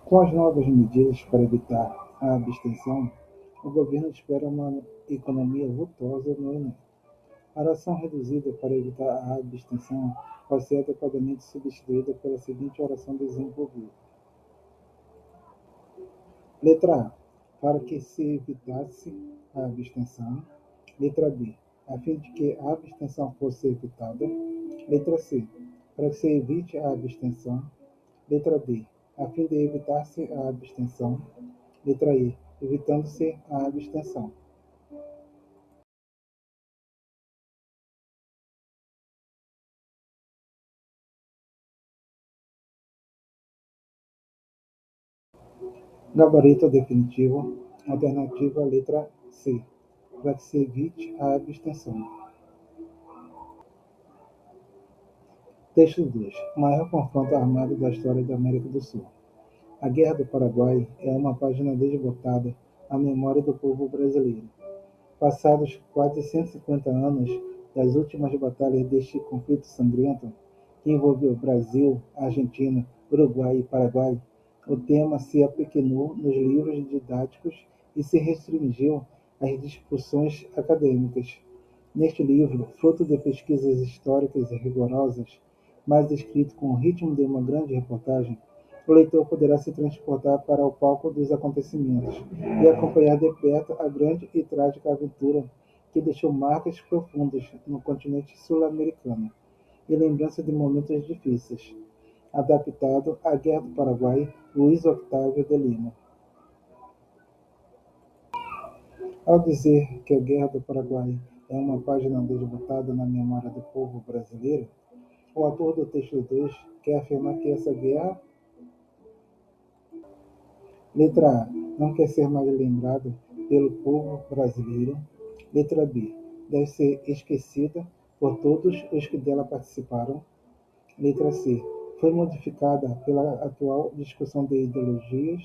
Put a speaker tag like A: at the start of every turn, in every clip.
A: Com as novas medidas para evitar a abstenção, o governo espera uma economia vultosa no Enem. A oração reduzida para evitar a abstenção pode ser adequadamente substituída pela seguinte oração desenvolvida. Letra A. Para que se evitasse a abstenção. Letra B. A fim de que a abstenção fosse evitada. Letra C. Para que se evite a abstenção. Letra D. A fim de evitar-se a abstenção. Letra E. Evitando-se a abstenção. Gabarito definitivo. Alternativa letra C. Para que se evite a abstenção. Texto 2. Maior confronto armado da história da América do Sul. A Guerra do Paraguai é uma página desbotada à memória do povo brasileiro. Passados quase 150 anos das últimas batalhas deste conflito sangrento, que envolveu Brasil, Argentina, Uruguai e Paraguai, o tema se apequenou nos livros didáticos e se restringiu às discussões acadêmicas. Neste livro, fruto de pesquisas históricas e rigorosas, mas escrito com o ritmo de uma grande reportagem, o leitor poderá se transportar para o palco dos acontecimentos e acompanhar de perto a grande e trágica aventura que deixou marcas profundas no continente sul-americano e lembrança de momentos difíceis. Adaptado à Guerra do Paraguai, Luiz Octávio de Lima. Ao dizer que a Guerra do Paraguai é uma página desbotada na memória do povo brasileiro, o autor do texto 2 quer afirmar que essa guerra, letra A, não quer ser mais lembrada pelo povo brasileiro, letra B, deve ser esquecida por todos os que dela participaram, letra C, foi modificada pela atual discussão de ideologias,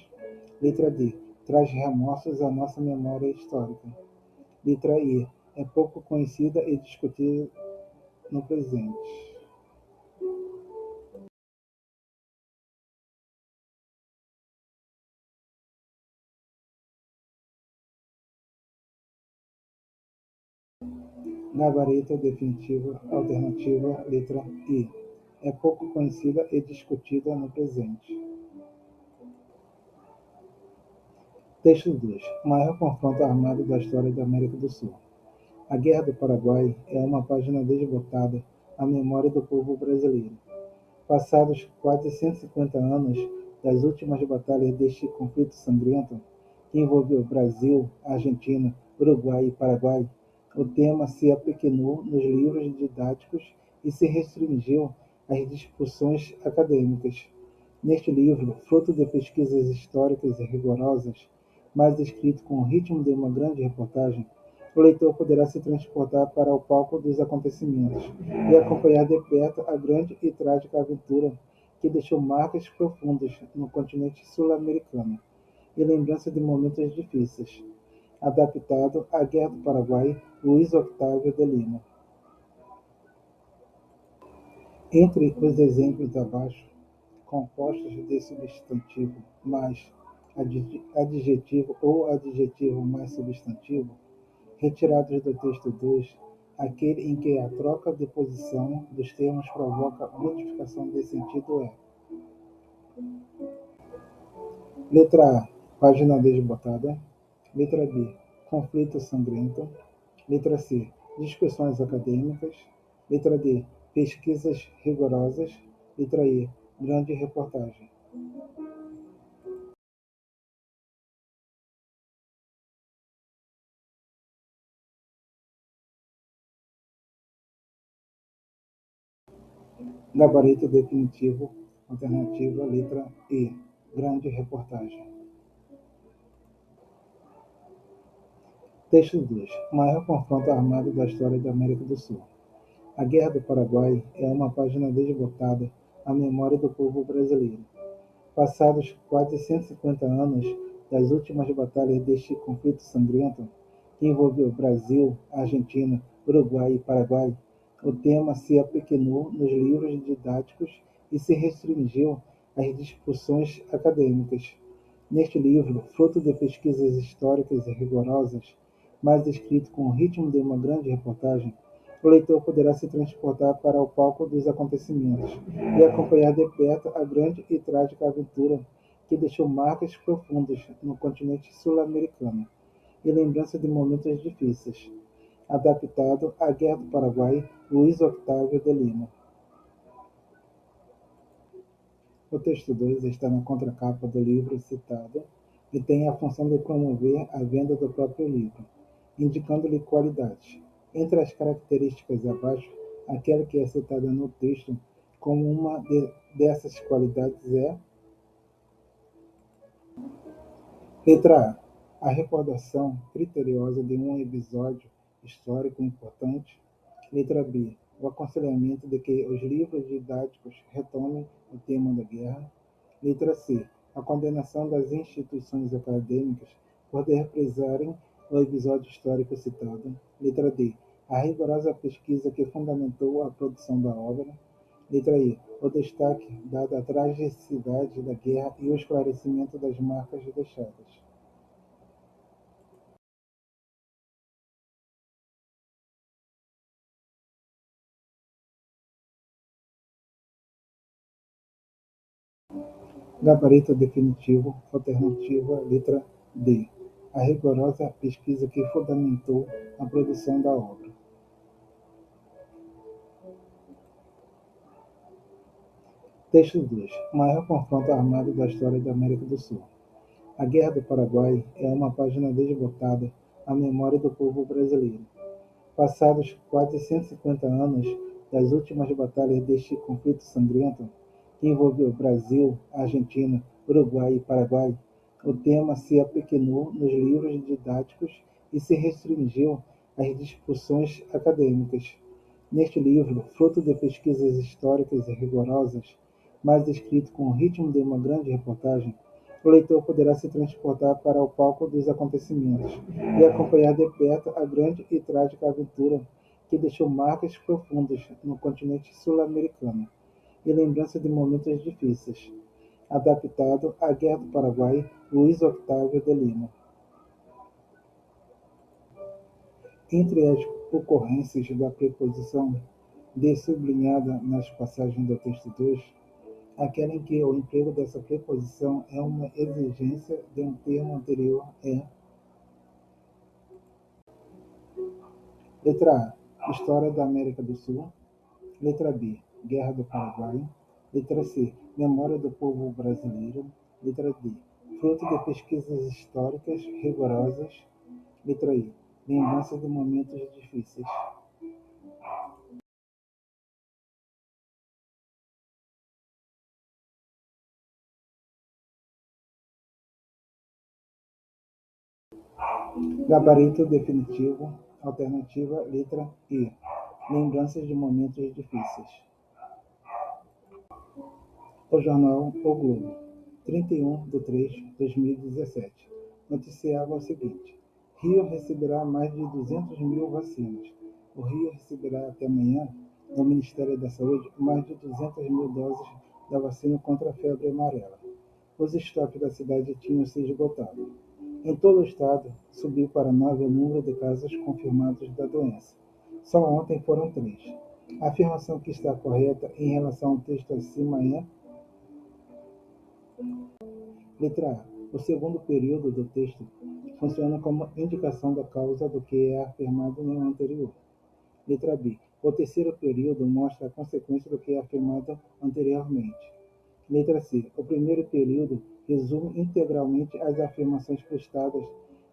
A: letra D, traz remorsos à nossa memória histórica, letra E, é pouco conhecida e discutida no presente. Gabarito definitivo, alternativa, letra I. É pouco conhecida e discutida no presente. Texto 2. Maior confronto armado da história da América do Sul. A Guerra do Paraguai é uma página desbotada à memória do povo brasileiro. Passados quase 150 anos das últimas batalhas deste conflito sangrento, que envolveu Brasil, Argentina, Uruguai e Paraguai, o tema se apequenou nos livros didáticos e se restringiu às discussões acadêmicas. Neste livro, fruto de pesquisas históricas e rigorosas, mas escrito com o ritmo de uma grande reportagem, o leitor poderá se transportar para o palco dos acontecimentos e acompanhar de perto a grande e trágica aventura que deixou marcas profundas no continente sul-americano e lembrança de momentos difíceis. Adaptado à Guerra do Paraguai, Luiz Octávio de Lima. Entre os exemplos abaixo, compostos de substantivo mais adjetivo ou adjetivo mais substantivo, retirados do texto 2, aquele em que a troca de posição dos termos provoca modificação de sentido é: letra A, página desbotada. Letra B, conflito sangrento. Letra C, discussões acadêmicas. Letra D, pesquisas rigorosas. Letra E, grande reportagem. Gabarito definitivo, alternativa letra E, grande reportagem. Texto 2. Maior confronto armado da história da América do Sul. A Guerra do Paraguai é uma página desbotada à memória do povo brasileiro. Passados quase 150 anos das últimas batalhas deste conflito sangrento, que envolveu Brasil, Argentina, Uruguai e Paraguai, o tema se apequenou nos livros didáticos e se restringiu as discussões acadêmicas. Neste livro, fruto de pesquisas históricas e rigorosas, mas escrito com o ritmo de uma grande reportagem, o leitor poderá se transportar para o palco dos acontecimentos e acompanhar de perto a grande e trágica aventura que deixou marcas profundas no continente sul-americano e lembrança de momentos difíceis. Adaptado à Guerra do Paraguai, Luiz Octávio de Lima. O texto 2 está na contracapa do livro citado e tem a função de promover a venda do próprio livro, indicando-lhe qualidade. Entre as características abaixo, aquela que é citada no texto como uma dessas qualidades é: letra A recordação criteriosa de um episódio histórico importante. Letra B. O aconselhamento de que os livros didáticos retomem o tema da guerra. Letra C. A condenação das instituições acadêmicas por desprezarem o episódio histórico citado. Letra D. A rigorosa pesquisa que fundamentou a produção da obra. Letra E. O destaque dado à tragicidade da guerra e o esclarecimento das marcas deixadas. Gabarito definitivo, alternativa letra D. A rigorosa pesquisa que fundamentou a produção da obra. Texto 2. Maior confronto armado da história da América do Sul. A Guerra do Paraguai é uma página desbotada à memória do povo brasileiro. Passados quase 150 anos das últimas batalhas deste conflito sangrento, que envolveu Brasil, Argentina, Uruguai e Paraguai, o tema se apequenou nos livros didáticos e se restringiu às discussões acadêmicas. Neste livro, fruto de pesquisas históricas e rigorosas, mas escrito com o ritmo de uma grande reportagem, o leitor poderá se transportar para o palco dos acontecimentos e acompanhar de perto a grande e trágica aventura que deixou marcas profundas no continente sul-americano e lembrança de momentos difíceis. Adaptado à Guerra do Paraguai, Luiz Octávio de Lima. Entre as ocorrências da preposição de sublinhada nas passagens do texto 2, aquela em que o emprego dessa preposição é uma exigência de um termo anterior é: letra A. História da América do Sul. Letra B. Guerra do Paraguai. Letra C. Memória do povo brasileiro. Letra D. Fruto de pesquisas históricas rigorosas. Letra I. Lembrança de momentos difíceis. Gabarito definitivo. Alternativa letra E. Lembranças de momentos difíceis. O jornal O Globo, 31/3/2017, noticiava o seguinte: Rio receberá mais de 200 mil vacinas. O Rio receberá até amanhã, do Ministério da Saúde, mais de 200 mil doses da vacina contra a febre amarela. Os estoques da cidade tinham se esgotado. Em todo o estado, subiu para 9 o número de casos confirmados da doença. Só ontem foram 3. A afirmação que está correta em relação ao texto acima é: letra A. O segundo período do texto funciona como indicação da causa do que é afirmado no anterior. Letra B. O terceiro período mostra a consequência do que é afirmado anteriormente. Letra C. O primeiro período resume integralmente as afirmações prestadas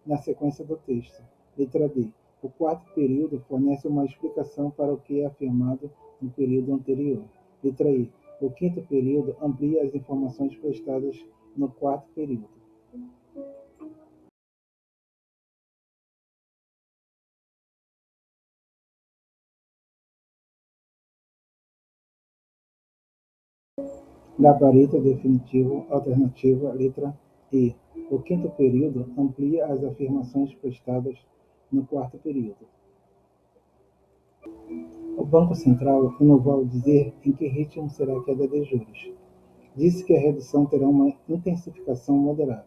A: na sequência do texto. Letra D. O quarto período fornece uma explicação para o que é afirmado no período anterior. Letra E. O quinto período amplia as informações prestadas no quarto período. Gabarito definitivo, alternativa letra E. O quinto período amplia as afirmações prestadas no quarto período. O Banco Central inovou ao dizer em que ritmo será a queda de juros. disse que a redução terá uma intensificação moderada.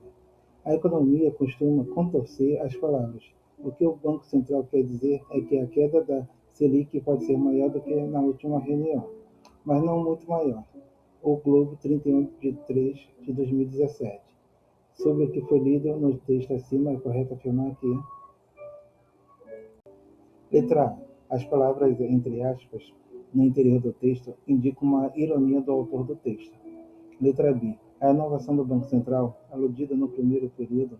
A: A economia costuma contorcer as palavras. O que o Banco Central quer dizer é que a queda da Selic pode ser maior do que na última reunião, mas não muito maior. O Globo, 31 de 3 de 2017. Sobre o que foi lido no texto acima, é correto afirmar que: letra A. As palavras entre aspas no interior do texto indicam uma ironia do autor do texto. Letra B. A inovação do Banco Central, aludida no primeiro período,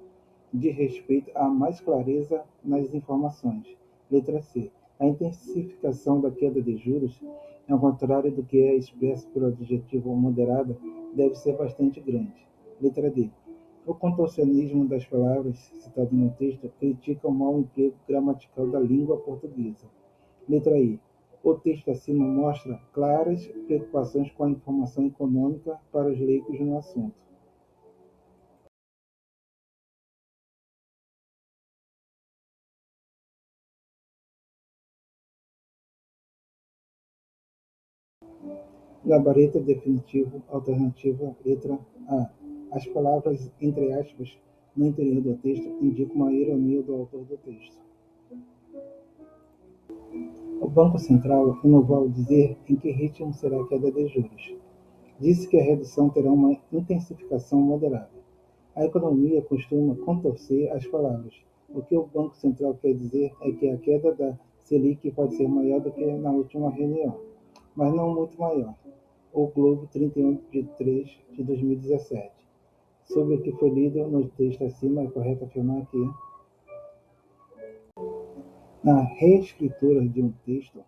A: diz respeito a mais clareza nas informações. Letra C. A intensificação da queda de juros, ao contrário do que é expresso pelo adjetivo moderada, deve ser bastante grande. Letra D. O contorcionismo das palavras, citado no texto, critica o mau emprego gramatical da língua portuguesa. Letra I. O texto acima mostra claras preocupações com a informação econômica para os leigos no assunto. Gabarito definitivo, alternativa, letra A. As palavras entre aspas no interior do texto indicam uma ironia do autor do texto. O Banco Central inovou ao dizer em que ritmo será a queda de juros. Disse que a redução terá uma intensificação moderada. A economia costuma contorcer as palavras. O que o Banco Central quer dizer é que a queda da Selic pode ser maior do que na última reunião, mas não muito maior. O Globo, 31 de 3 de 2017. Sobre o que foi lido no texto acima, é correto afirmar que: na reescritura de um texto,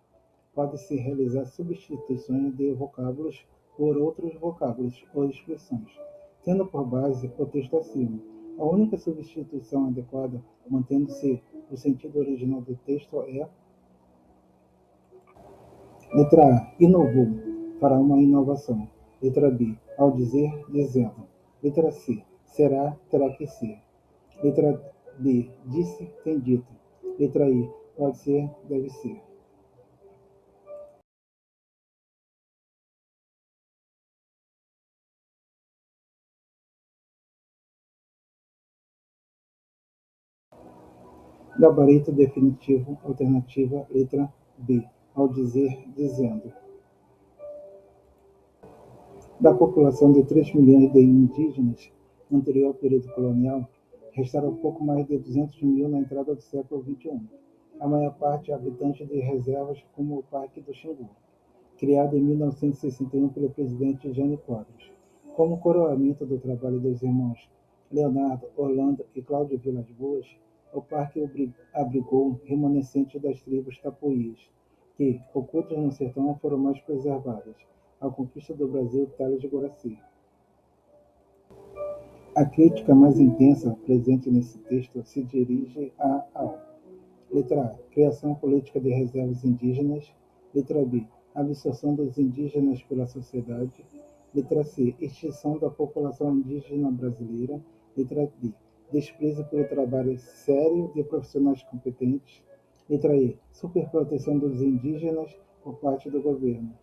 A: pode-se realizar substituições de vocábulos por outros vocábulos ou expressões, tendo por base o texto acima. A única substituição adequada, mantendo-se o sentido original do texto, é: letra A. Inovou, fará uma inovação. Letra B. Ao dizer, dizendo. Letra C. Será, terá que ser. Letra D. Disse, tem dito. Letra I. Pode ser, deve ser. Gabarito definitivo, alternativa, letra B. Ao dizer, dizendo. Da população de 3 milhões de indígenas no anterior período colonial, restaram pouco mais de 200 mil na entrada do século XXI. A maior parte habitantes de reservas como o Parque do Xingu, criado em 1961 pelo presidente Jânio Quadros. Como coroamento do trabalho dos irmãos Leonardo, Orlando e Cláudio Vilas Boas, o parque abrigou remanescentes das tribos tapuias, que, ocultas no sertão, foram mais preservadas. A conquista do Brasil, Tales de Guaraci. A crítica mais intensa presente nesse texto se dirige ao: letra A. Criação política de reservas indígenas. Letra B. Absorção dos indígenas pela sociedade. Letra C. Extinção da população indígena brasileira. Letra D. Desprezo pelo trabalho sério de profissionais competentes. Letra E. Superproteção dos indígenas por parte do governo.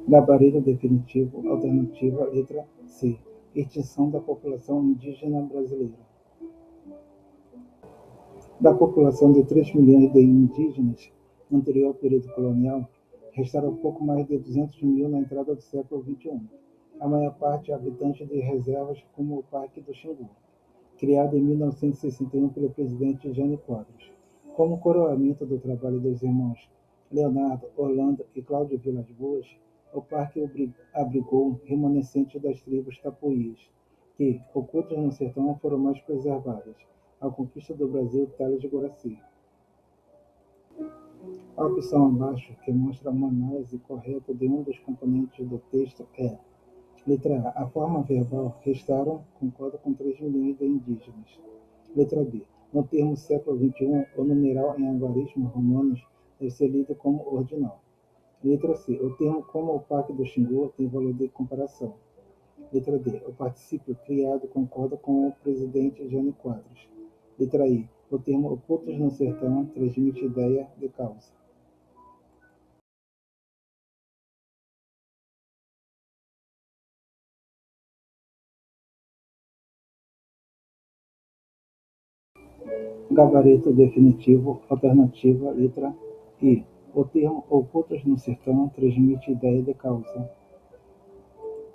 A: Gabarito definitivo, alternativa, letra C. Extinção da população indígena brasileira. Da população de 3 milhões de indígenas no anterior período colonial, restaram pouco mais de 200 mil na entrada do século XXI. A maior parte habitantes de reservas como o Parque do Xingu, criado em 1961 pelo presidente Jânio Quadros. Como coroamento do trabalho dos irmãos Leonardo, Orlando e Cláudio Vilas Boas, o parque abrigou remanescentes das tribos tapuias, que, ocultas no sertão, foram mais preservadas. A conquista do Brasil, Tales de Guaraci. A opção abaixo, que mostra uma análise correta de um dos componentes do texto, é: letra A. A forma verbal restaram concorda com 3 milhões de indígenas. Letra B. No termo século XXI, o numeral em algarismos romanos deve ser lido como ordinal. Letra C. O termo como o Parque do Xingu tem valor de comparação. Letra D. O particípio criado concorda com o presidente Jânio Quadros. Letra I. O termo ocultos no sertão transmite ideia de causa. Gabarito definitivo, alternativa, letra I. O termo ocultos no sertão transmite ideia de causa.